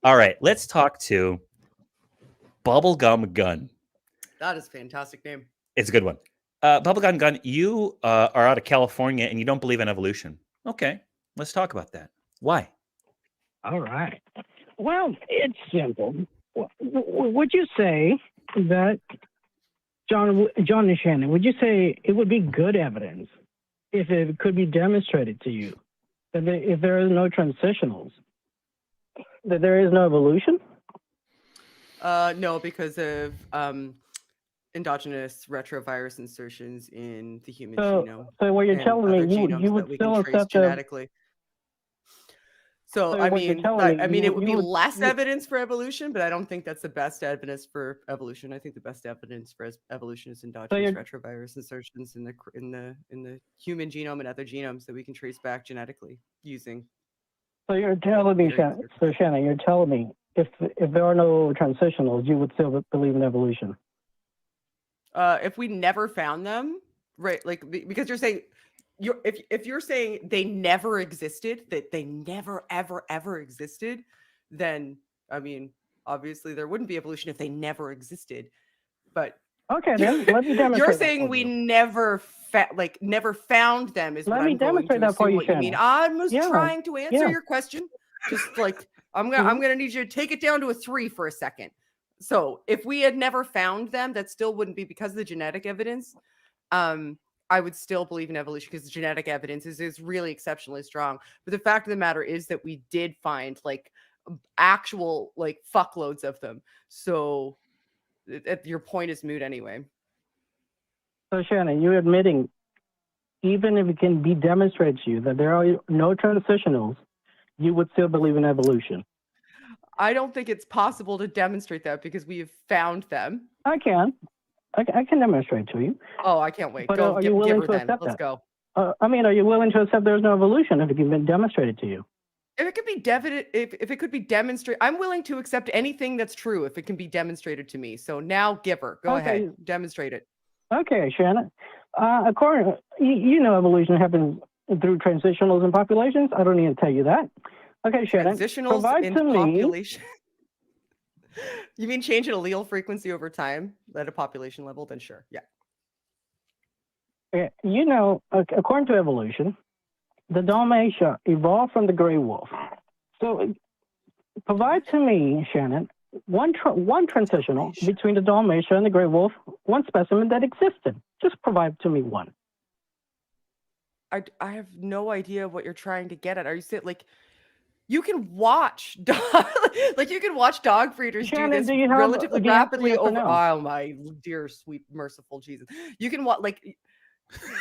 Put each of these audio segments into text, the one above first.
All right, let's talk to Bubblegum Gun. That is a fantastic name. It's a good one. Bubblegum Gun, you are out of California and you don't believe in evolution. Okay, let's talk about that. Why? All right. Well, it's simple. Would you say that, John and Shannon, would you say it would be good evidence if it could be demonstrated to you that if there is no transitionals, that there is no evolution? No, because of endogenous retrovirus insertions in the human genome. So what you're telling me, you would still accept genetically. So I mean, it would be less evidence for evolution, but I don't think that's the best evidence for evolution. I think the best evidence for evolution is endogenous retrovirus insertions in the human genome and other genomes that we can trace back genetically using. So you're telling me, Shannon, you're telling me if there are no transitionals, you would still believe in evolution? If we never found them, right? Like because you're saying. If you're saying they never existed, that they never ever existed, then I mean, obviously there wouldn't be evolution if they never existed. But okay, then let me demonstrate. You're saying we never found them is what I'm going to assume what you mean. I was trying to answer your question. Just like I'm gonna need you to take it down to a 3 for a second. So if we had never found them, that still wouldn't be because of the genetic evidence. I would still believe in evolution because the genetic evidence is really exceptionally strong. But the fact of the matter is that we did find like actual like fuckloads of them. So your point is moot anyway. So Shannon, you're admitting even if it can be demonstrated to you that there are no transitionals, you would still believe in evolution? I don't think it's possible to demonstrate that because we have found them. I can demonstrate to you. Oh, I can't wait. But are you willing to accept that? Let's go. I mean, are you willing to accept there's no evolution if it can be demonstrated to you? If it could be if it could be demonstrated, I'm willing to accept anything that's true if it can be demonstrated to me. So now, Giver, go ahead, demonstrate it. Okay, Shannon. According, you know, evolution happens through transitionals in populations. I don't need to tell you that. Okay, Shannon. Transitionals in population. You mean change an allele frequency over time at a population level? Then sure, yeah. You know, according to evolution, the Dalmatian evolved from the gray wolf. So provide to me, Shannon, one transitional between the Dalmatian and the gray wolf, one specimen that existed. Just provide to me one. I have no idea what you're trying to get at. Are you saying like you can watch dog breeders do this relatively rapidly over? Oh my dear, sweet, merciful Jesus! You can watch like.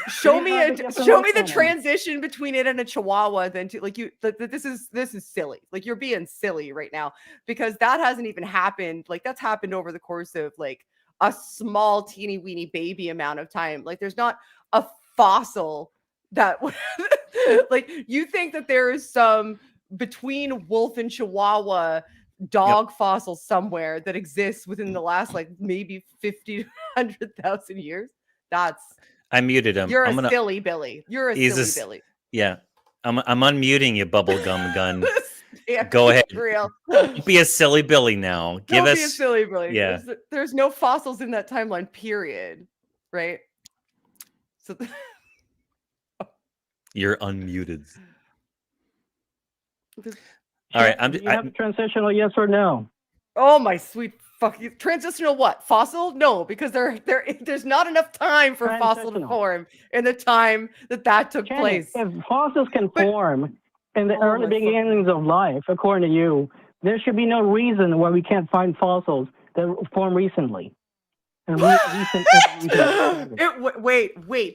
Show me the transition between it and a Chihuahua. Then to like you, this is silly. Like you're being silly right now because that hasn't even happened. Like that's happened over the course of like a small teeny weeny baby amount of time. Like there's not a fossil that like you think that there is some between wolf and Chihuahua dog fossil somewhere that exists within the last like maybe 50 to 100,000 years. I muted him. You're silly Billy. You're a silly Billy. Yeah. I'm unmuting you, Bubblegum Gun. Yeah, go ahead. Real. Don't be a silly Billy now. Don't be a silly Billy. Yeah. There's no fossils in that timeline, period. Right? So you're unmuted. All right. You have transitional, yes or no? Oh my sweet fucking transitional what? Fossil? No, because there's not enough time for fossil to form in the time that took place. If fossils can form in the early beginnings of life, according to you, there should be no reason why we can't find fossils that formed recently. And wait.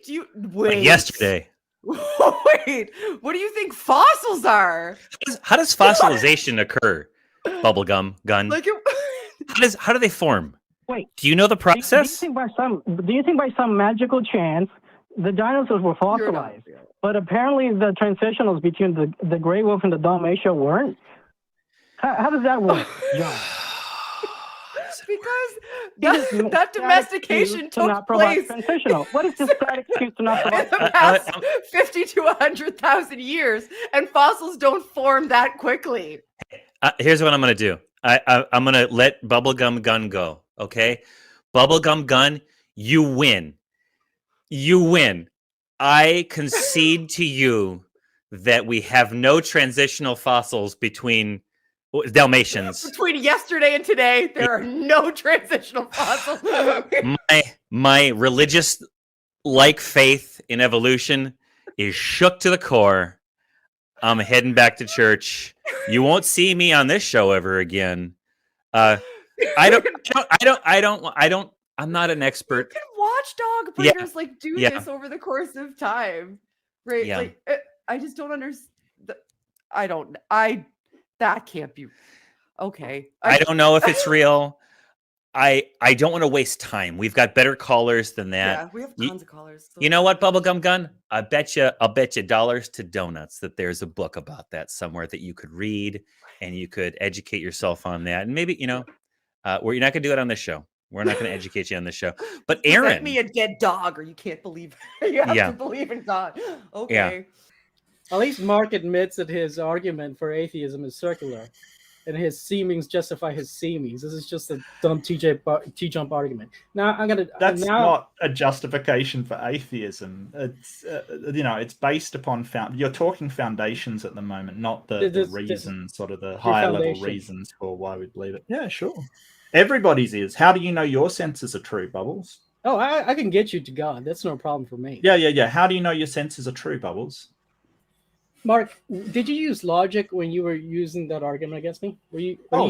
Do you wait? Like yesterday. Wait, what do you think fossils are? How does fossilization occur, Bubblegum Gun? Like how do they form? Wait, do you know the process? Do you think by some magical chance the dinosaurs were fossilized, but apparently the transitionals between the gray wolf and the Dalmatian weren't? How does that work, John? Because that domestication took place. What is this excuse to not provide? In the past 50 to 100,000 years, and fossils don't form that quickly. Here's what I'm going to do. I'm going to let Bubblegum Gun go. Okay, Bubblegum Gun, you win. You win. I concede to you that we have no transitional fossils between Dalmatians. Between yesterday and today, there are no transitional fossils. My religious faith in evolution is shook to the core. I'm heading back to church. You won't see me on this show ever again. I'm not an expert. You can watch dog breeders do this over the course of time, right? Yeah. Like, I just don't understand. That can't be okay. I don't know if it's real. I don't want to waste time. We've got better callers than that. Yeah, we have tons of callers. So. You know what, Bubblegum Gun? I'll bet you dollars to donuts that there's a book about that somewhere that you could read and you could educate yourself on that. And maybe, you're not going to do it on this show. We're not going to educate you on this show. But Aaron, send me a dead dog, or you can't believe. You have to believe in God. Okay. Yeah. At least Mark admits that his argument for atheism is circular, and his seemings justify his seemings. This is just a dumb T-jump argument. Now I'm gonna. That's not a justification for atheism. It's it's based upon you're talking foundations at the moment, not the reasons, sort of the higher level reasons for why we believe it. Yeah, sure. Everybody's is. How do you know your senses are true, Bubbles? Oh, I can get you to God. That's no problem for me. Yeah. How do you know your senses are true, Bubbles? Mark, did you use logic when you were using that argument against me?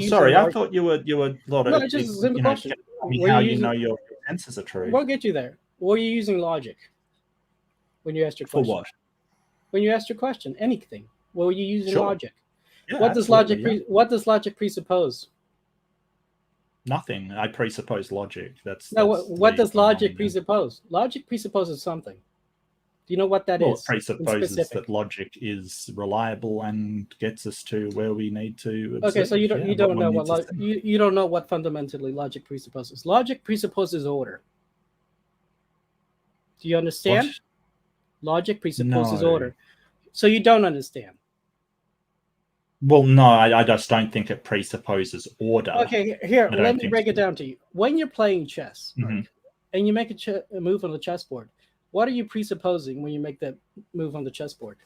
Sorry. I thought you were No, it's just a simple question. How you know your senses are true? We'll get you there. Were you using logic when you asked your question? For what? When you asked your question, anything. Were you using logic? Yeah, what does logic presuppose? Nothing. I presuppose logic. What does logic presuppose? Logic presupposes something. Do you know what that is? It presupposes that logic is reliable and gets us to where we need to. Okay, so you don't know what you don't know what fundamentally logic presupposes. Logic presupposes order. Do you understand? What? Logic presupposes order. So you don't understand. Well, no, I just don't think it presupposes order. Okay, here, let me break it down to you. When you're playing chess, and you make a move on the chessboard, what are you presupposing when you make that move on the chessboard?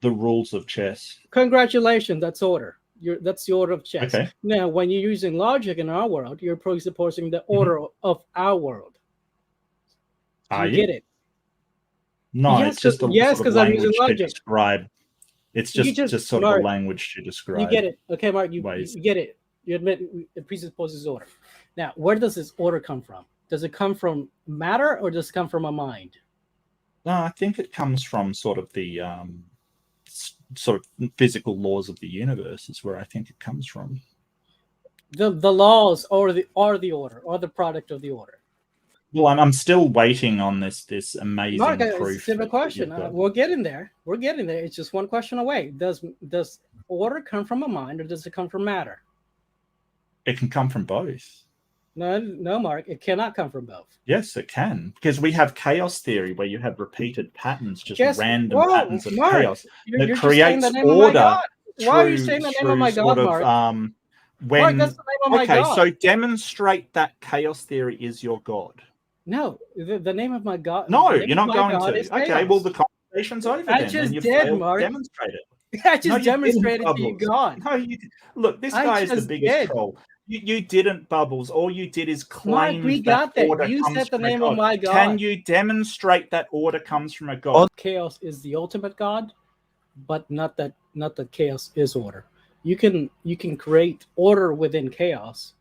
The rules of chess. Congratulations, that's order. That's the order of chess. Okay. Now, when you're using logic in our world, you're presupposing the order of our world. Do you get it? No, yes, it's just a sort of I'm using logic to describe. It's just sort Mark, of a language to describe. You get it. Okay, Mark, you get it. You admit it presupposes order. Now, where does this order come from? Does it come from matter or does it come from a mind? No, I think it comes from sort of the sort of physical laws of the universe is where I think it comes from. The laws or the order or the product of the order. Well, I'm still waiting on this amazing Mark, proof. It's a simple question. We're getting there. We're getting there. It's just one question away. Does order come from a mind or does it come from matter? It can come from both. No, Mark. It cannot come from both. Yes, it can, because we have chaos theory where you have repeated patterns, random patterns of Mark, chaos that creates order. Why are you saying the name of my God, Mark? Mark, that's the name of my God. So demonstrate that chaos theory is your God. No, the name of my God. No, you're not going to. Okay, chaos. well, the conversation's over. I just did, Mark. Demonstrate it. I just demonstrated to you, God. No, look, this guy is the biggest troll. You didn't, Bubbles. All you did is claim Mark, we got that. You said the name of my God. Can you demonstrate that order comes from a God? Chaos is the ultimate God, but not that chaos is order. You can create order within chaos,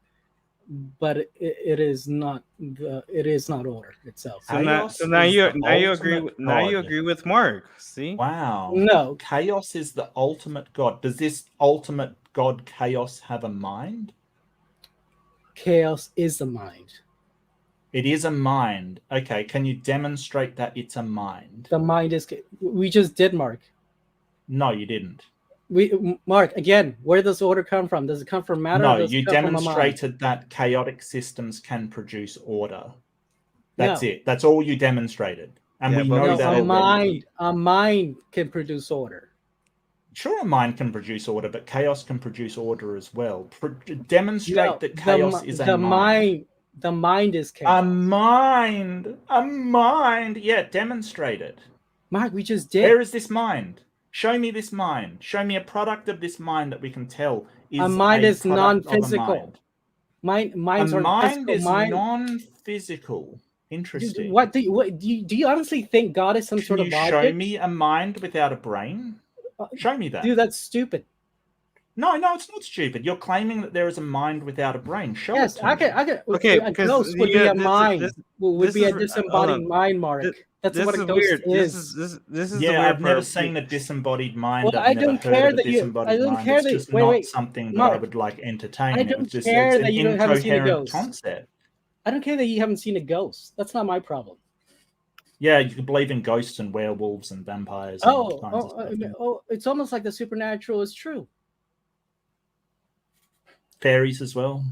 but it is not order itself. So now you agree with Mark. See? Wow. No. Chaos is the ultimate God. Does this ultimate God Chaos have a mind? Chaos is a mind. It is a mind. Okay, can you demonstrate that it's a mind? The mind is. We just did, Mark. No, you didn't. Mark, again, where does order come from? Does it come from matter? No, you demonstrated that chaotic systems can produce order. That's it. That's all you demonstrated. And we know that a mind can produce order. Sure, a mind can produce order, but chaos can produce order as well. Demonstrate that chaos is a mind. The mind is chaos. A mind. Yeah, demonstrate it. Mark, we just did. Where is this mind? Show me this mind. Show me a product of this mind that we can tell is a mind is non-physical. Minds are mind is non-physical. Interesting. Do you honestly think God is some sort of logic? Can you show me a mind without a brain? Show me that. Dude, that's stupid. No, it's not stupid. You're claiming that there is a mind without a brain. Show it to me. Okay, a ghost would be a mind. Would be a disembodied mind, Mark. That's what a ghost is. This is I've never seen a disembodied mind. Well, I don't care that you. I don't care that. Wait, something that I would like entertain. I don't care that you haven't seen a ghost. Concept. I don't care that you haven't seen a ghost. That's not my problem. Yeah, you can believe in ghosts and werewolves and vampires. It's almost like the supernatural is true. Fairies as well.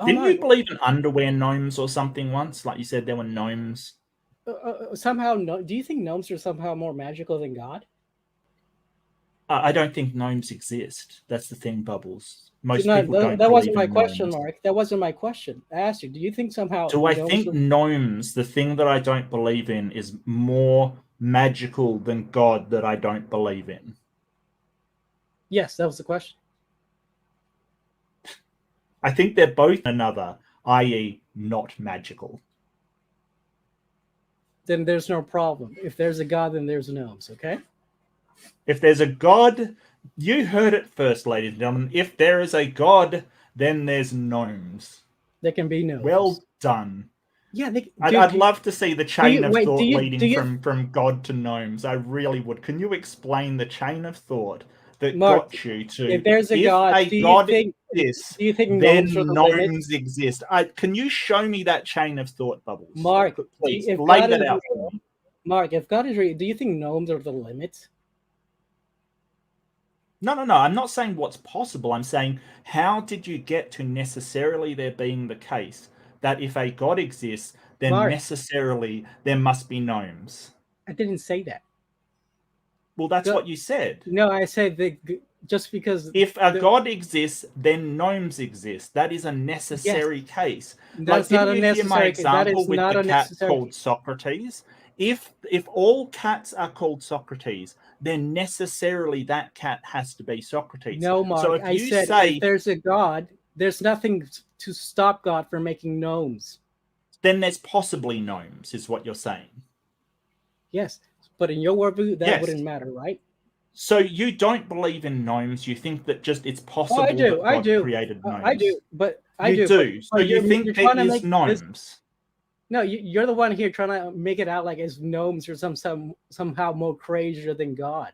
Didn't you believe in underwear gnomes or something once? Like you said, there were gnomes. Somehow, no. Do you think gnomes are somehow more magical than God? I don't think gnomes exist. That's the thing, Bubbles. Most people don't. That wasn't my question, Mark. That wasn't my question. I asked you, do you think somehow... Do I think gnomes, the thing that I don't believe in, is more magical than God that I don't believe in? Yes, that was the question. I think they're both another, i.e. not magical. Then there's no problem. If there's a God, then there's gnomes, okay? If there's a God, you heard it first, ladies and gentlemen. If there is a God, then there's gnomes. There can be gnomes. Well done. Yeah, I'd love to see the chain of thought leading from God to gnomes. I really would. Can you explain the chain of thought that got you to... If there's a God, do you think then gnomes exist? Can you show me that chain of thought, Bubbles? Mark, please lay that out for me. Mark, if God is real, do you think gnomes are the limit? No. I'm not saying what's possible. I'm saying, how did you get to necessarily there being the case that if a God exists, then necessarily there must be gnomes? I didn't say that. Well, that's what you said. No, I said just because... If a God exists, then gnomes exist. That is a necessary case. That's not a necessary case. That is not a necessary called Socrates. If all cats are called Socrates, then necessarily that cat has to be Socrates. No, Mark, so if there's a God, there's nothing to stop God from making gnomes. Then there's possibly gnomes, is what you're saying. Yes, but in your worldview, that wouldn't matter, right? So you don't believe in gnomes. You think that just it's possible that God created gnomes. I do, but you do. So you think there is gnomes. No, you're the one here trying to make it out like it's gnomes or somehow more crazier than God.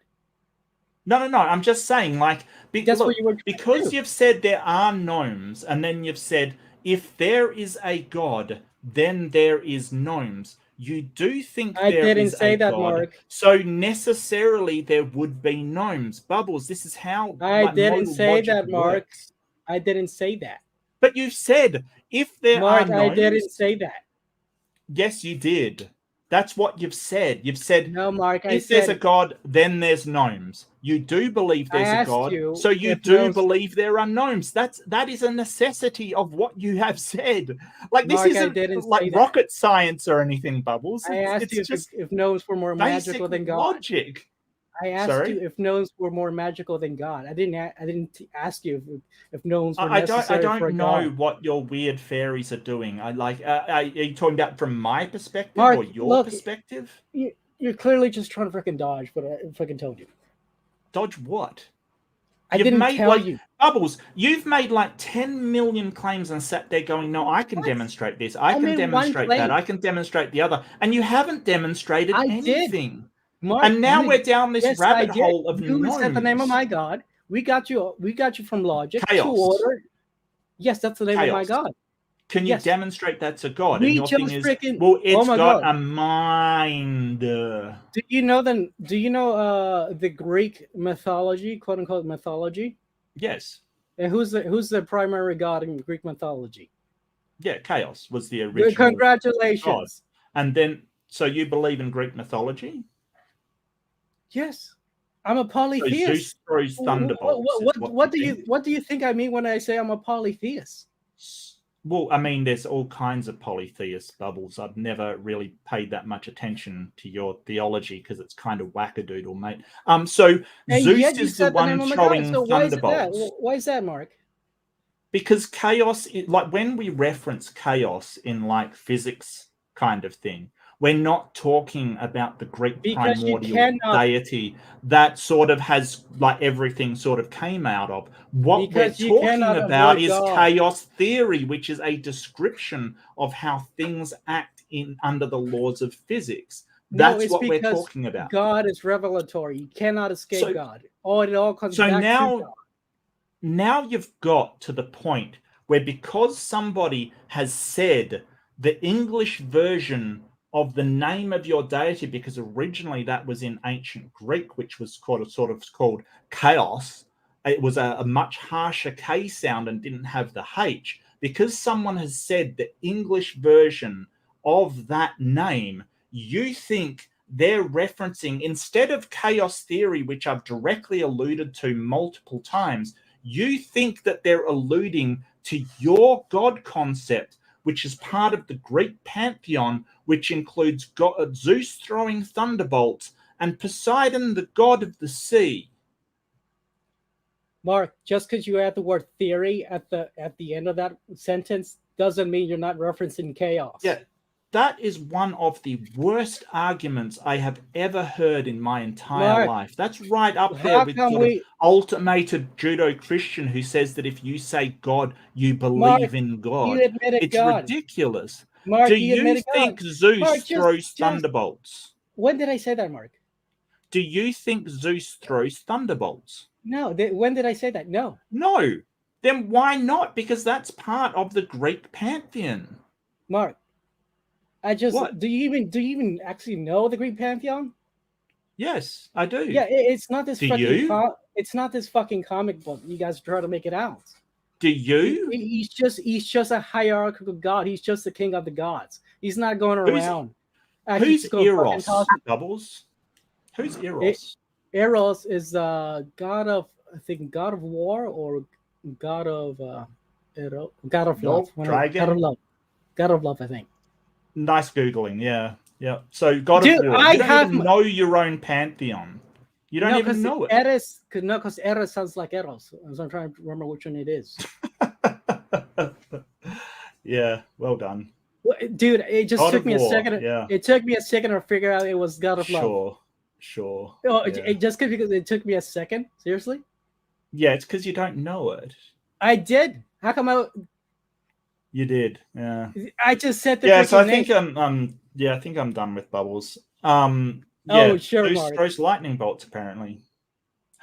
No. I'm just saying, like, because you've said there are gnomes, and then you've said if there is a God, then there is gnomes. You do think there is a God. I didn't say that, Mark. So necessarily there would be gnomes. Bubbles, this is how I didn't say that, Mark. I didn't say that. But you've said if there are gnomes. Mark, I didn't say that. Yes, you did. That's what you've said. You've said, no, Mark, if there's a God, then there's gnomes. You do believe there's a God, so you do believe there are gnomes. That is a necessity of what you have said. Like, this isn't like rocket science or anything, Bubbles. I asked you if gnomes were more magical than God. Logic. I asked you if gnomes were more magical than God. I didn't ask you if gnomes were necessary for God. I don't know what your weird fairies are doing. Are you talking about from my perspective, Mark, or your perspective? You're clearly just trying to freaking dodge, but I freaking told you. Dodge what? I didn't tell you. Bubbles, you've made like 10 million claims and sat there going, no, I can demonstrate this. I can demonstrate that. I can demonstrate the other. And you haven't demonstrated anything. Mark, and now we're down this rabbit hole of gnomes. You said the name of my God. We got you from logic to order. Yes, that's the name of my God. Can you demonstrate that's a God? And your thing is, well, it's got a mind. Do you know the Greek mythology, quote unquote mythology? Yes. And who's the primary god in Greek mythology? Yeah, Khaos was the original. Congratulations. God. And then, so you believe in Greek mythology? Yes. I'm a polytheist. So Zeus throws thunderbolts. What do you think I mean when I say I'm a polytheist? Well, I mean, there's all kinds of polytheist Bubbles. I've never really paid that much attention to your theology because it's kind of wackadoodle, mate. So Zeus is the one throwing thunderbolts. Why is that, Mark? Because chaos, like when we reference chaos in like physics kind of thing, we're not talking about the Greek primordial deity that sort of has like everything sort of came out of. What we're talking about is chaos theory, which is a description of how things act under the laws of physics. That's what we're talking about. God is revelatory. You cannot escape God. It all comes back to God. Now you've got to the point where because somebody has said the English version of the name of your deity, because originally that was in ancient Greek, which was sort of called Khaos. It was a much harsher K sound and didn't have the H. Because someone has said the English version of that name, you think they're referencing, instead of chaos theory, which I've directly alluded to multiple times, you think that they're alluding to your God concept, which is part of the Greek pantheon, which includes Zeus throwing thunderbolts and Poseidon, the god of the sea. Mark, just because you add the word theory at the end of that sentence doesn't mean you're not referencing chaos. Yeah, that is one of the worst arguments I have ever heard in my entire life. That's right up there with sort of ultimated Judo-Christian who says that if you say God, you believe in God. It's ridiculous. Mark, do you think Zeus throws thunderbolts? When did I say that, Mark? Do you think Zeus throws thunderbolts? No. When did I say that? No. No. Then why not? Because that's part of the Greek pantheon. Mark, do you even actually know the Greek pantheon? Yes, I do. Yeah, it's not this it's not this fucking comic book. You guys try to make it out. Do you? He's just a hierarchical god. He's just the king of the gods. He's not going around. Who's Eros? Bubbles? Who's Eros? Eros is god of, I think, god of war or god of love. Dragon? God of love, I think. Nice Googling, yeah. So God of war. You don't even know your own pantheon. You don't even know it. Because Eros sounds like Eros. So I'm trying to remember which one it is. Yeah, well done. Dude, it just took me a second. It took me a second to figure out it was God of love. Sure. Oh, just because it took me a second? Seriously? Yeah, it's because you don't know it. I did. How come You did, yeah. I just said the so I think I think I'm done with Bubbles. Sure, Mark. Throws lightning bolts, apparently.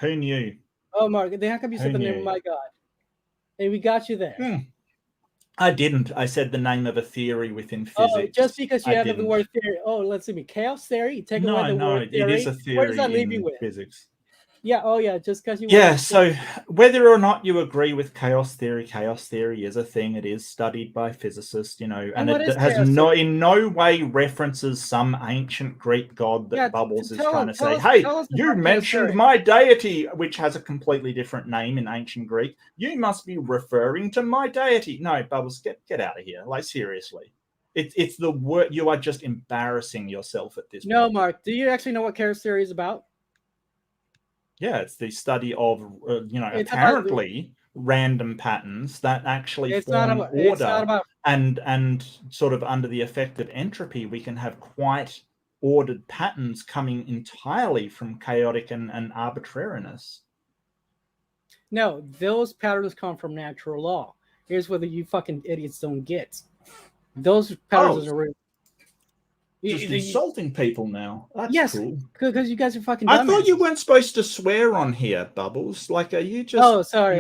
Who knew? Oh, Mark, then how come you said the name of my God? And we got you there. I didn't. I said the name of a theory within physics. Oh, just because you added the word theory. Oh, let's see. Chaos theory? Take away the word theory. It is a theory. Where does that leave you with? Physics. Yeah, just because you... Yeah, so whether or not you agree with chaos theory is a thing. It is studied by physicists, and it has in no way references some ancient Greek god that Bubbles is trying to say, hey, you mentioned my deity, which has a completely different name in ancient Greek. You must be referring to my deity. No, Bubbles, get out of here. Like, seriously. It's the word. You are just embarrassing yourself at this point. No, Mark, do you actually know what chaos theory is about? Yeah, it's the study of, apparently random patterns that actually form order. And sort of under the effect of entropy, we can have quite ordered patterns coming entirely from chaotic and arbitrariness. No, those patterns come from natural law. Here's what you fucking idiots don't get. Those patterns are real. Just insulting people now. That's cool. Because you guys are fucking I thought you weren't supposed to swear on here, Bubbles. Like, are you just... Oh, sorry.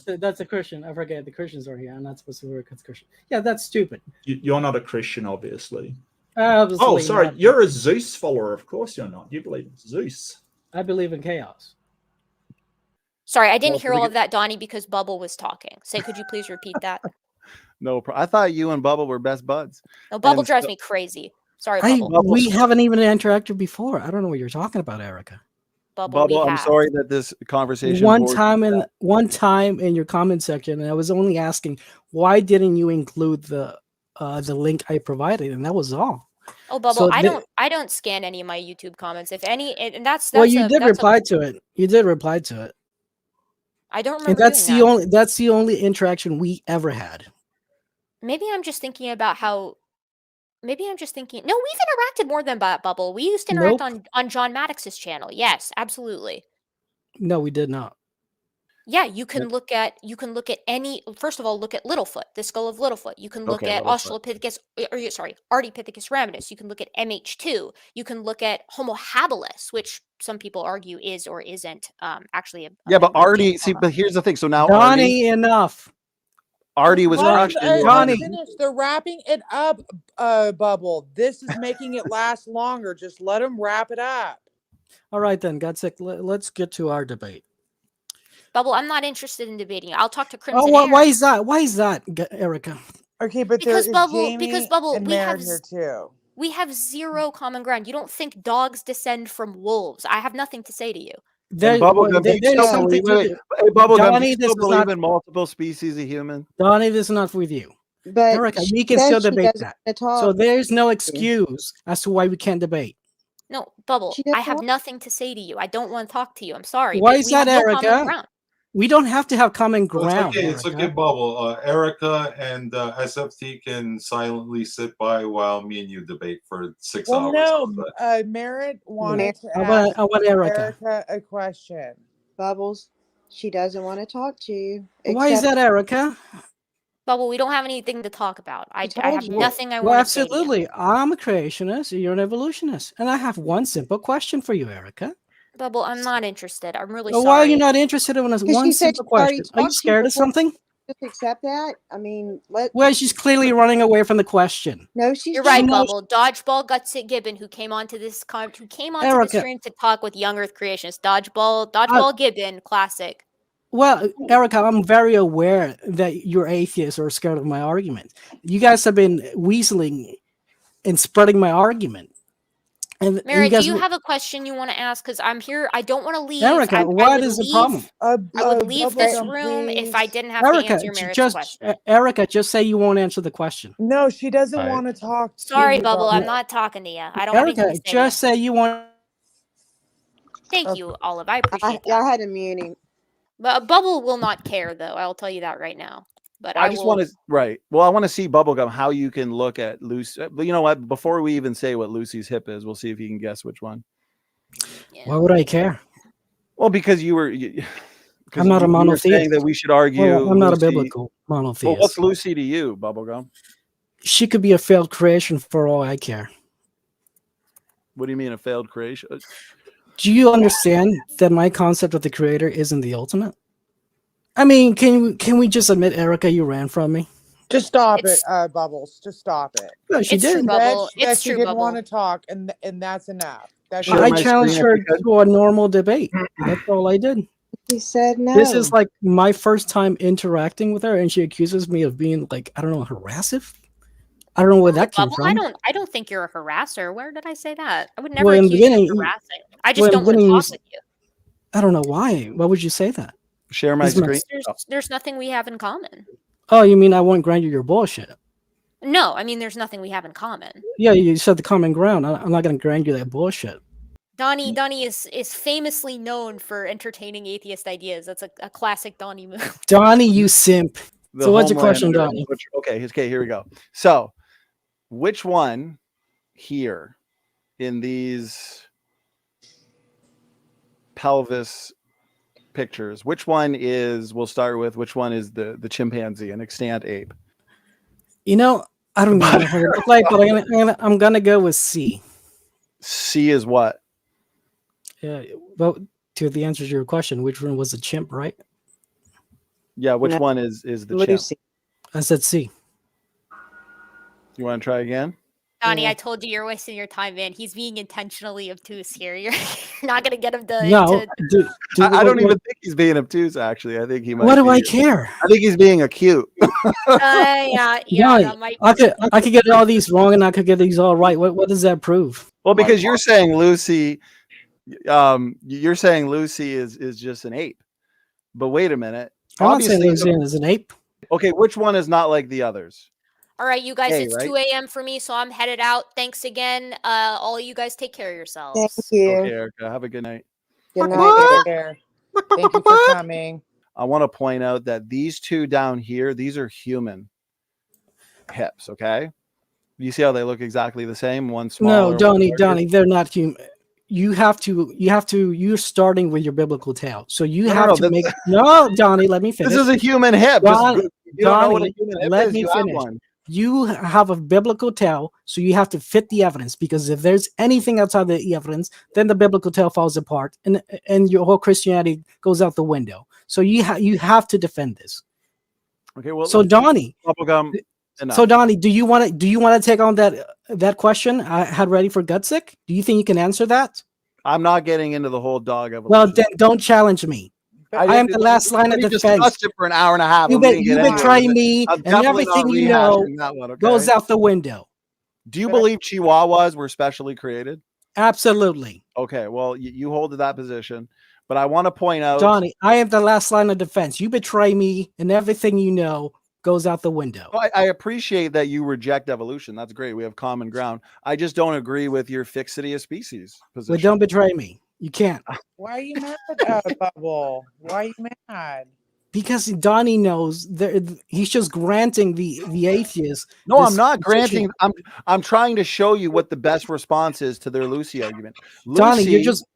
That's a Christian. I forget. The Christians are here. I'm not supposed to swear because Christian. Yeah, that's stupid. You're not a Christian, obviously. Obviously sorry. not. You're a Zeus follower. Of course you're not. You believe in Zeus. I believe in chaos. Sorry, I didn't hear all of that, Donnie, because Bubble was talking. So could you please repeat that? No problem. I thought you and Bubble were best buds. No, Bubble drives me crazy. Sorry, Bubble. We haven't even interacted before. I don't know what you're talking about, Erica. Bubble, I'm sorry that this conversation. One time in your comment section, and I was only asking why didn't you include the link I provided, and that was all. Oh, Bubble, So I don't scan any of my YouTube comments. If any, and that's well, you did reply to it. You did reply to it. I don't remember. And that's the only interaction we ever had. Maybe I'm just thinking about how. Maybe I'm just thinking. No, we've interacted more than Bubble. We used to interact on John Maddox's channel. Yes, absolutely. No, we did not. Yeah, you can look at any. First of all, look at Littlefoot, the skull of Littlefoot. You can look at Australopithecus, Ardipithecus ramidus. You can look at MH2. You can look at Homo habilis, which some people argue is or isn't actually a but Artie. See, but here's the thing. So now Donnie, enough. Artie was crushed. They're wrapping it up, Bubble. This is making it last longer. Just let them wrap it up. All right, then, Gutsick, let's get to our debate. Bubble, I'm not interested in debating. I'll talk to Crimson. Oh, why is that? Why is that, Erica? Okay, but because Bubble, we have zero common ground. You don't think dogs descend from wolves? I have nothing to say to you. Bubblegum, do you still believe in multiple species of human? Donnie, this is not with you. But Erica, we can still debate that. So there's no excuse as to why we can't debate. No, Bubble, I have nothing to say to you. I don't want to talk to you. I'm sorry. Why is that, Erica? We don't have to have common ground. It's okay, Bubble. Erica and SFT can silently sit by while me and you debate for 6 hours. No, Merritt wanted to ask Erica a question. Bubbles, she doesn't want to talk to you. Why is that, Erica? Bubble, we don't have anything to talk about. I have nothing I want to say. Absolutely. I'm a creationist. You're an evolutionist. And I have one simple question for you, Erica. Bubble, I'm not interested. I'm really sorry. Why are you not interested in one simple question? Are you scared of something? Just accept that. I mean, well, she's clearly running away from the question. No, she's. You're right, Bubble. Dodgeball Gutsick Gibbon, who came onto this the stream to talk with Young Earth creationists. Dodgeball Gibbon, classic. Well, Erica, I'm very aware that you're atheists or scared of my argument. You guys have been weaseling and spreading my argument. And Mary, do you have a question you want to ask? Because I'm here. I don't want to leave. Erica, what is the problem? I would leave this room if I didn't have to answer Mary's question. Erica, just say you won't answer the question. No, she doesn't want to talk. Sorry, Bubble. I'm not talking to you. I don't want to just say you want. Thank you, Olive. I appreciate that. I had a muting. But Bubble will not care, though. I'll tell you that right now. But I just want to Well, I want to see Bubblegum how you can look at Lucy. But you know what? Before we even say what Lucy's hip is, we'll see if you can guess which one. Yeah. Why would I care? Well, because I'm not a monotheist. Saying that we should argue. Well, I'm not a biblical monotheist. Well, what's Lucy to you, Bubblegum? She could be a failed creation for all I care. What do you mean a failed creation? Do you understand that my concept of the creator isn't the ultimate? I mean, can we just admit, Erica, you ran from me? Just stop it, Bubbles. Just stop it. No, she did. She didn't want to talk, and that's enough. I challenged her to a normal debate. That's all I did. He said no. This is like my first time interacting with her, and she accuses me of being like, I don't know, harassive. I don't know where that came from. I don't think you're a harasser. Where did I say that? I would never accuse you of harassing. I just don't want to talk with you. I don't know why. Why would you say that? Share my screen. There's nothing we have in common. Oh, you mean I won't grant you your bullshit? No, I mean there's nothing we have in common. Yeah, you said the common ground. I'm not going to grant you that bullshit. Donnie is famously known for entertaining atheist ideas. That's a classic Donnie move. Donnie, you simp. So what's your question, Donnie? Okay, here we go. So, which one here in these pelvis pictures, which one is, we'll start with, which one is the chimpanzee, an extant ape? You know, I don't know how it looks like, but I'm gonna go with C. C is what? Yeah, well, to the answer to your question, which one was the chimp, right? Yeah, which one is the chimp? I said C. You want to try again? Donnie, I told you you're wasting your time, man. He's being intentionally obtuse here. You're not gonna get him to. I don't even think he's being obtuse. Actually, I think he might. What do I care? I think he's being acute. Yeah. I could get all these wrong, and I could get these all right. What does that prove? Well, because you're saying Lucy You're saying Lucy is just an ape, but wait a minute. I'm not saying Lucy is an ape. Okay, which one is not like the others? All right, you guys, Hey, it's right? 2 a.m. for me, so I'm headed out. Thanks again. All you guys take care of yourselves. Thank you. Okay, Erica, have a good night. Good Take night. care. Thank you for coming. I want to point out that these two down here, these are human hips, okay? You see how they look exactly the same? One smaller. No, Donnie, they're not human. You're starting with your biblical tale. So you have to make no, Donnie, let me finish. This is a human hip. Donnie, Donnie, let me finish. You have a biblical tale, so you have to fit the evidence, because if there's anything outside the evidence, then the biblical tale falls apart and your whole Christianity goes out the window. So you have to defend this. Okay, well, so Donnie, enough. So Donnie, do you want to take on that question I had ready for Gutsick? Do you think you can answer that? I'm not getting into the whole dog evolution. Well, then don't challenge me. I am the last line of defense. Discussed it for an hour and a half. You betray me, and everything you know goes out the window. Do you believe Chihuahuas were specially created? Absolutely. Okay, well, you hold to that position, but I want to point out, Donnie, I am the last line of defense. You betray me, and everything you know goes out the window. Well, I appreciate that you reject evolution. That's great. We have common ground. I just don't agree with your fixity of species position. Well, don't betray me. You can't. Why are you mad, Bubble? Why are you mad? Because Donnie knows he's just granting the atheist. No, I'm not granting. I'm trying to show you what the best response is to their Lucy argument. Donnie, you're just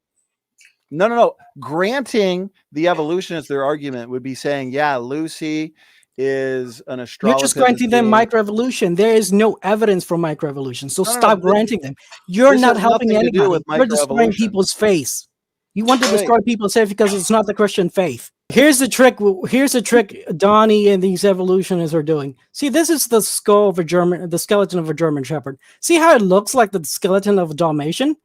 no. Granting the evolutionists their argument would be saying, yeah, Lucy is an astrologer. You're just granting them microevolution. There is no evidence for microevolution. So stop granting them. You're not helping anybody. You're destroying people's faith. You want to destroy people's faith because it's not the Christian faith. Here's the trick. Here's the trick Donnie and these evolutionists are doing. See, this is the skull of the skeleton of a German Shepherd. See how it looks like the skeleton of a Dalmatian?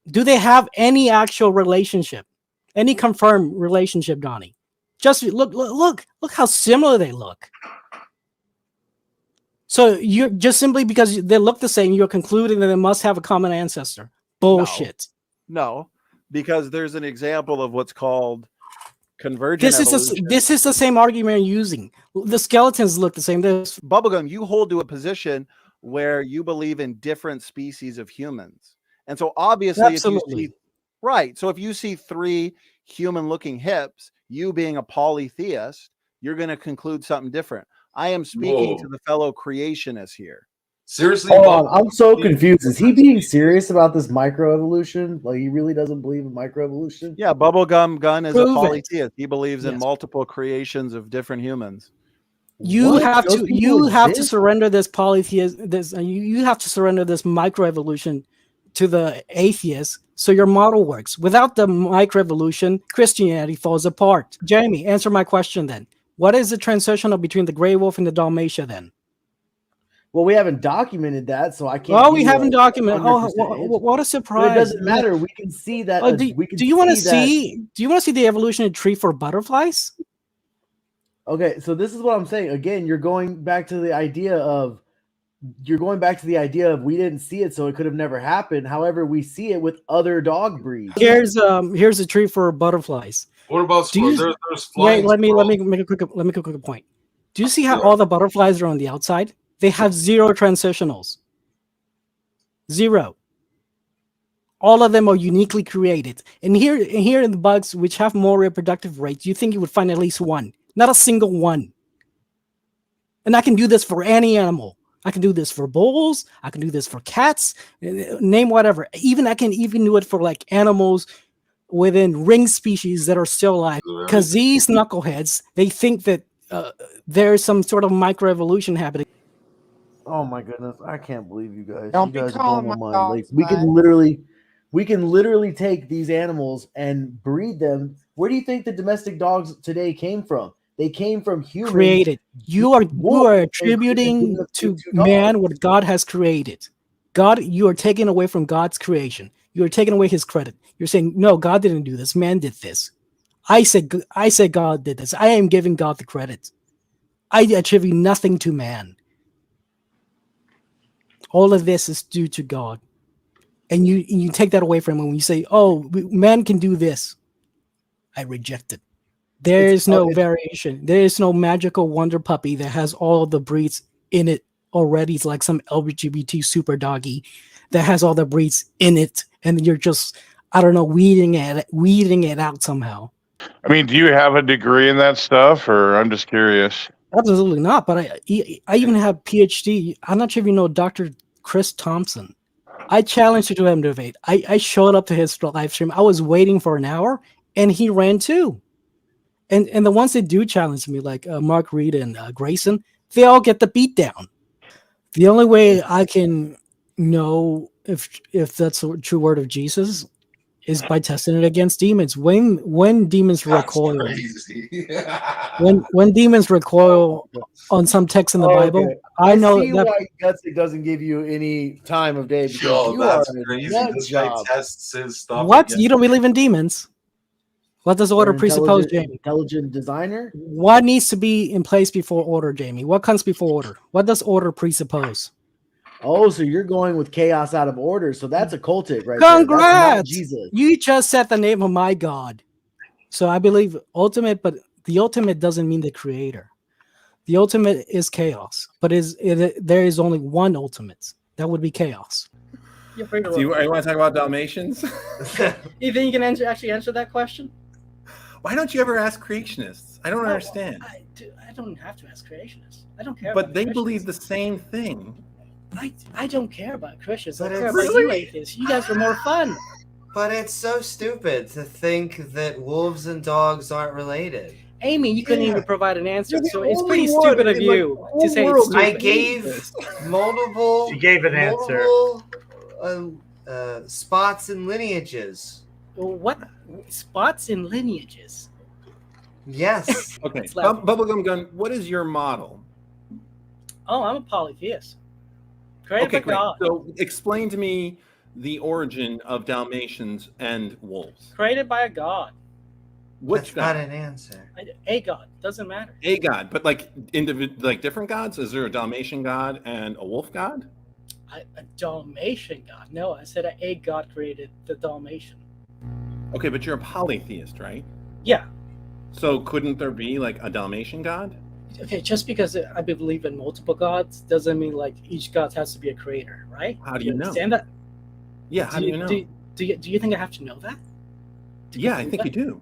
Do they have any actual relationship? Any confirmed relationship, Donnie? Just look how similar they look. So you're just simply because they look the same, you're concluding that they must have a common ancestor. Bullshit. No, because there's an example of what's called convergent evolution. This is the same argument you're using. The skeletons look the same. Bubblegum, you hold to a position where you believe in different species of humans. And so obviously, absolutely. So if you see 3 human-looking hips, you being a polytheist, you're going to conclude something different. I am speaking to the fellow creationists here. Seriously? Hold on, I'm so confused. Is he being serious about this microevolution? Like, he really doesn't believe in microevolution? Yeah, Bubblegum Gun is a polytheist. He believes in multiple creations of different humans. You have to surrender this polytheism. You have to surrender this microevolution to the atheists, so your model works. Without the microevolution, Christianity falls apart. Jamie, answer my question then. What is the transitional between the gray wolf and the Dalmatia then? Well, we haven't documented that, so I can't. Oh, we haven't documented. Oh, what a surprise! But it doesn't matter. We can see that. Oh, do you want to see? Do you want to see the evolutionary tree for butterflies? Okay, so this is what I'm saying. Again, you're going back to the idea of we didn't see it, so it could have never happened. However, we see it with other dog breeds. Here's a tree for butterflies. What about there's flying? Wait, let me make a quick point. Do you see how all the butterflies are on the outside? They have 0 transitionals. 0. All of them are uniquely created. And here in the bugs, which have more reproductive rates, you think you would find at least 1. Not a single one. And I can do this for any animal. I can do this for bulls. I can do this for cats. Name whatever. I can even do it for like animals within ring species that are still alive. Because these knuckleheads, they think that there's some sort of microevolution happening. Oh my goodness! I can't believe you guys. Don't you guys be calling my mind. dogs, Like, we can literally take these animals and breed them. Where do you think the domestic dogs today came from? They came from humans. Created. You are attributing to man what God has created. God, you are taking away from God's creation. You are taking away his credit. You're saying, no, God didn't do this. Man did this. I said God did this. I am giving God the credit. I attribute nothing to man. All of this is due to God. and you take that away from him, and you say, "Oh, man can do this," I reject it. There is no variation. There is no magical wonder puppy that has all the breeds in it already. It's like some LGBT super doggy that has all the breeds in it, and you're just, I don't know, weeding it out somehow. I mean, do you have a degree in that stuff, or I'm just curious? Absolutely not. But I even have PhD. I'm not sure if you know Dr. Chris Thompson. I challenged you to him to debate. I showed up to his live stream. I was waiting for an hour, and he ran too. And the ones that do challenge me, like Mark Reid and Grayson, they all get the beat down. The only way I can know if that's a true word of Jesus is by testing it against demons. When demons recoil, when demons recoil on some text in the Bible, I know see why Gutsick doesn't give you any time of day. Yo, that's crazy. This guy tests his stuff. What? You don't believe in demons? What does order presuppose, Jamie? Intelligent designer? What needs to be in place before order, Jamie? What comes before order? What does order presuppose? Oh, so you're going with chaos out of order. So that's occultic, right? Congrats! There. That's not Jesus. You just said the name of my God. So I believe ultimate, but the ultimate doesn't mean the creator. The ultimate is chaos, but there is only one ultimate. That would be chaos. Do you want to talk about Dalmatians? You think you can actually answer that question? Why don't you ever ask creationists? I don't understand. I don't have to ask creationists. I don't care. But they believe the same thing. I don't care about Christians. But I care about you atheists. You guys are more fun. But it's so stupid to think that wolves and dogs aren't related. Amy, you couldn't even provide an answer, so it's pretty stupid of you to say it's stupid. I gave multiple. You gave an answer. Spots and lineages. What spots and lineages? Yes. Okay. Bubblegum Gun, what is your model? Oh, I'm a polytheist. Created by God. So explain to me the origin of Dalmatians and wolves. Created by a god. Which God? God? Not an answer. A god. Doesn't matter. A god, but like different gods? Is there a Dalmatian god and a wolf god? A Dalmatian god. No, I said a god created the Dalmatian. Okay, but you're a polytheist, right? Yeah. So couldn't there be like a Dalmatian god? Okay, just because I believe in multiple gods doesn't mean like each god has to be a creator, right? How do you know? Understand that? Yeah, how do you know? Do you think I have to know that? Yeah, I think you do.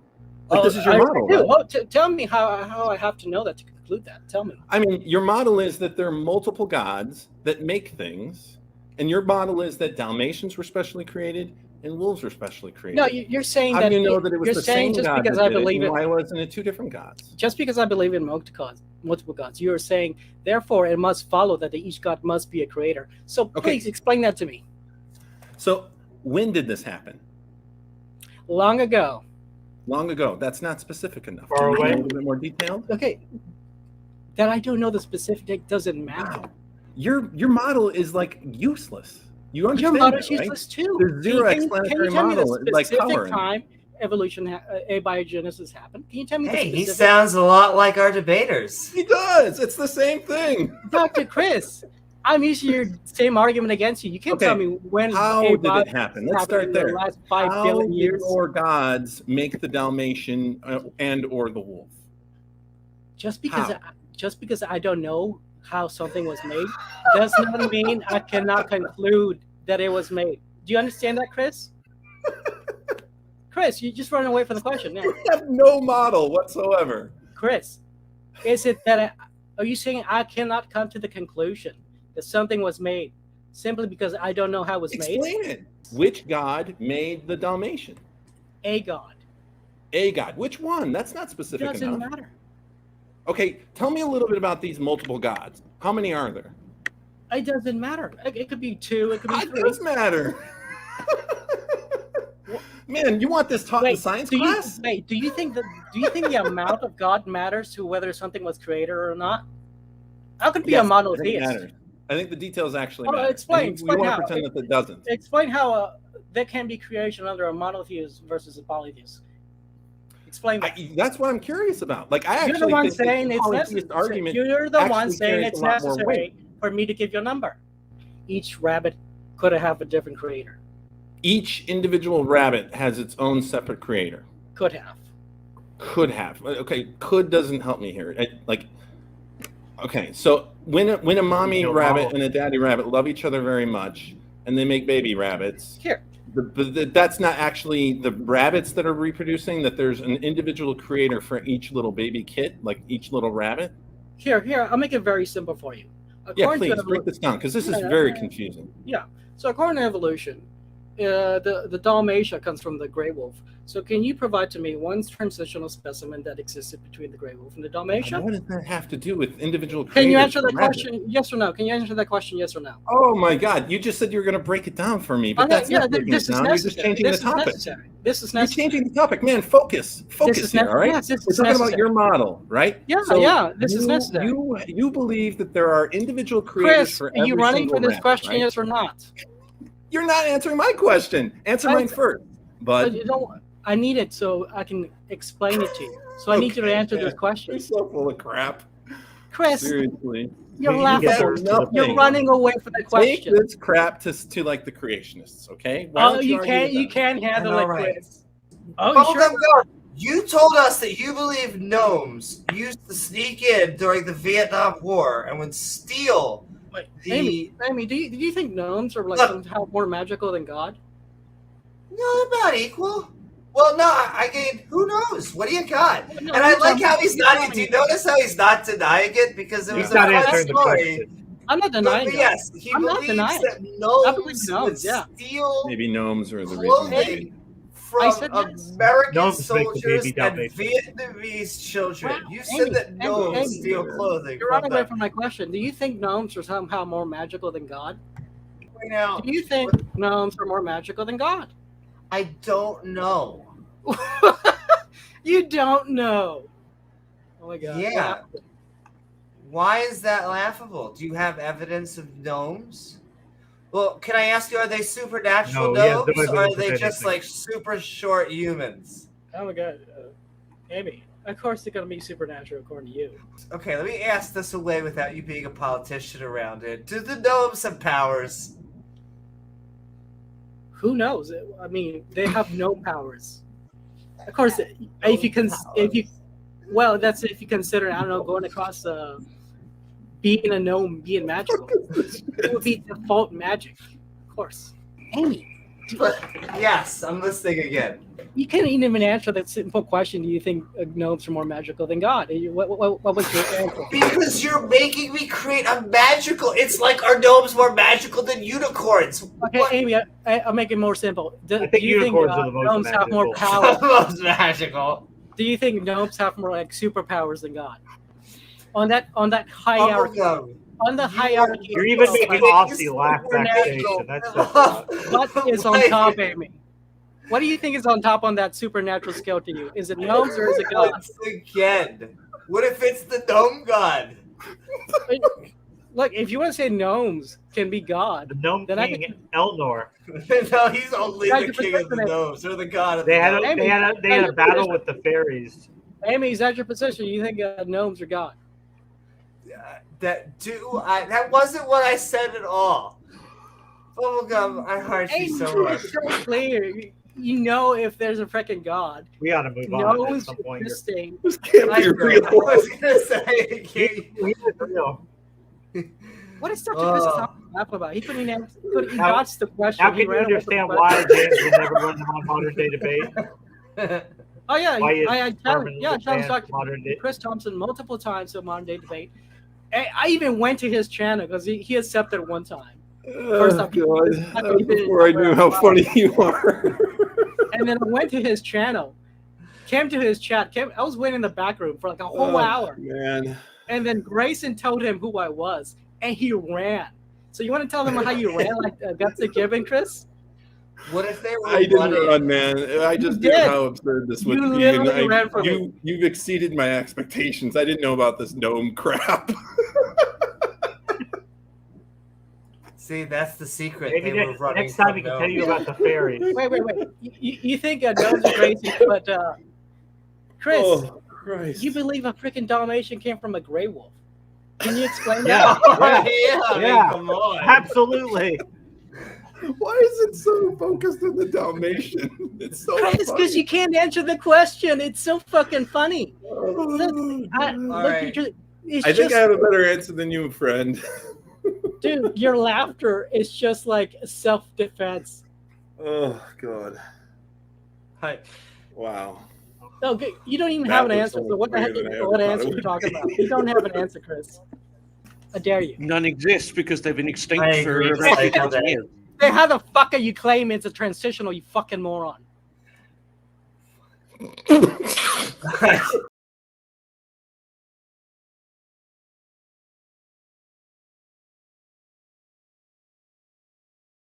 Like, this is your model. Right? Well, tell me how I have to know that to conclude that. Tell me. I mean, your model is that there are multiple gods that make things, and your model is that Dalmatians were specially created and wolves were specially created. No, you're saying how that. Do you know that it was the same just God because that I did believe it? Why wasn't it two different gods? Just because I believe in multiple gods, you are saying therefore it must follow that each god must be a creator. So please explain that to me. So when did this happen? Long ago. Long ago. That's not specific enough. Far away. A little bit more detailed. Okay. That I don't know the specific doesn't matter. Wow. Your model is like useless. You understand? Your model is that, right? useless too. There's zero explanatory model like color. Time evolution, abiogenesis happened. Can you tell me? Hey, he sounds a lot like our debaters. He does. It's the same thing. Dr. Chris, I'm using your same argument against you. You can't tell me when. How did it happen? Let's start there. The last 5 billion years. How did your gods make the Dalmatian and or the wolf? Just because I don't know how something was made does not mean I cannot conclude that it was made. Do you understand that, Chris? Chris, you just run away from the question now. You have no model whatsoever. Chris, is it that are you saying I cannot come to the conclusion that something was made simply because I don't know how it was made? Explain it. Which god made the Dalmatian? A god. A god. Which one? That's not specific enough. It doesn't matter. Okay, tell me a little bit about these multiple gods. How many are there? It doesn't matter. It could be 2. It could be 3. It does matter. Man, you want this taught in science class? Do you think the amount of God matters to whether something was created or not? How could it be a monotheist? I think the details actually matter. Explain we want how. to pretend that it doesn't. Explain how there can be creation under a monotheist versus a polytheist. Explain that. That's what I'm curious about. Like, You're the one saying it's necessary. You're the one saying it's necessary for me to give you a number. Each rabbit could have a different creator. each individual rabbit has its own separate creator. Could have. Could have. Okay, could doesn't help me here. Okay, so when a mommy rabbit and a daddy rabbit love each other very much, and they make baby rabbits. Here. That's not actually the rabbits that are reproducing. That there's an individual creator for each little baby kit, like each little rabbit. Here. I'll make it very simple for you. Yeah, please break this down because this is very confusing. Yeah. So according to evolution, the Dalmatia comes from the gray wolf. So can you provide to me one transitional specimen that existed between the gray wolf and the Dalmatia? What does that have to do with individual creators? Can you answer that question? Yes or no? Can you answer that question? Yes or no? Oh my God! You just said you were going to break it down for me, but that's not breaking it down. You're just changing the topic. This is necessary. You're changing the topic, man. Focus here, all right? Yes, we're talking about your model, right? Yeah, this is necessary. You believe that there are individual creators for every are you running single for this rabbit, question? right? Yes or not? You're not answering my question. Answer mine first, but you don't. I need it so I can explain it to you. So I need you to answer this question. You're so full of crap, Chris. Seriously, you're laughing. You're running away from the question. Take this crap to like the creationists, okay? You can't handle it, Chris. Oh, sure. You told us that you believe gnomes used to sneak in during the Vietnam War and would steal the. Amy, do you think gnomes are like somehow more magical than God? No, they're not equal. Well, no, I mean, who knows? What do you got? And I like how he's not. Do you notice how he's not denying it because it was a fun story? I'm not denying it. Yes, he believes that gnomes would steal maybe gnomes are the clothing from American soldiers and Vietnamese children. You said that gnomes steal clothing. You're running away from my question. Do you think gnomes are somehow more magical than God? Now, do you think gnomes are more magical than God? I don't know. You don't know. Oh my God. Yeah. Why is that laughable? Do you have evidence of gnomes? Well, can I ask you, are they supernatural gnomes or are they just like super short humans? Oh my God. Amy, of course they're going to be supernatural according to you. Okay, let me ask this away without you being a politician around it. Do the gnomes have powers? Who knows? I mean, they have no powers. Of course, that's if you consider, I don't know, going across being a gnome, being magical. It would be default magic, of course. Amy. Yes, I'm listening again. You can't even answer that simple question. Do you think gnomes are more magical than God? What was your answer? Because you're making me create a magical. It's like, are gnomes more magical than unicorns? Okay, Amy, I'll make it more simple. I think unicorns are the most gnomes magical. have more power? Most magical. Do you think gnomes have more like superpowers than God? On that hierarchy. On the hierarchy. You're even making Aussie laugh backstage. That's what is on top, Amy? What do you think is on top on that supernatural scale to you? Is it gnomes or is it God? Once again, what if it's the gnome god? Look, if you want to say gnomes can be God, the gnome then king Elnor. No, he's only the king of the gnomes or the god of the gnomes. Amy, they had a battle with the fairies. Amy, is that your position? You think gnomes are God? That wasn't what I said at all. Bubblegum, I heart you so much. It's so clear. You know, if there's a freaking God, we ought to move on at some point. This thing. This can't be real. I was gonna say, what is such a business talking about? He couldn't even he dodged the question. How can you understand why James would never run the modern day debate? Oh yeah, I challenged Chris Thompson multiple times to a modern day debate. I even went to his channel because he accepted one time. First time, before I knew how funny you are. And then I went to his channel, came to his chat. I was waiting in the back room for like a whole hour. Man. And then Grayson told him who I was, and he ran. So you want to tell them how you ran like Gutsick Gibbon, Chris? What if they were I didn't run, man. I just knew how absurd this would be. And you've exceeded my expectations. I didn't know about this gnome crap. See, that's the secret. Maybe next time we can tell you about the fairies. Wait. You think gnomes are crazy, but Chris, you believe a freaking Dalmatian came from a gray wolf? Can you explain that? Yeah. I mean, come on. Absolutely. Why is it so focused on the Dalmatian? It's so It's because you can't answer the question. It's so fucking funny. I think I have a better answer than you, friend. Dude, your laughter is just like self-defense. Oh God. Hi. Wow. No, you don't even have an answer. So what the heck? What answer are you talking about? You don't have an answer, Chris. I dare you. None exists because they've been extinct I for agree. about Cycle 50 years. Hey, how the fuck are you claiming it's a transitional, you fucking moron?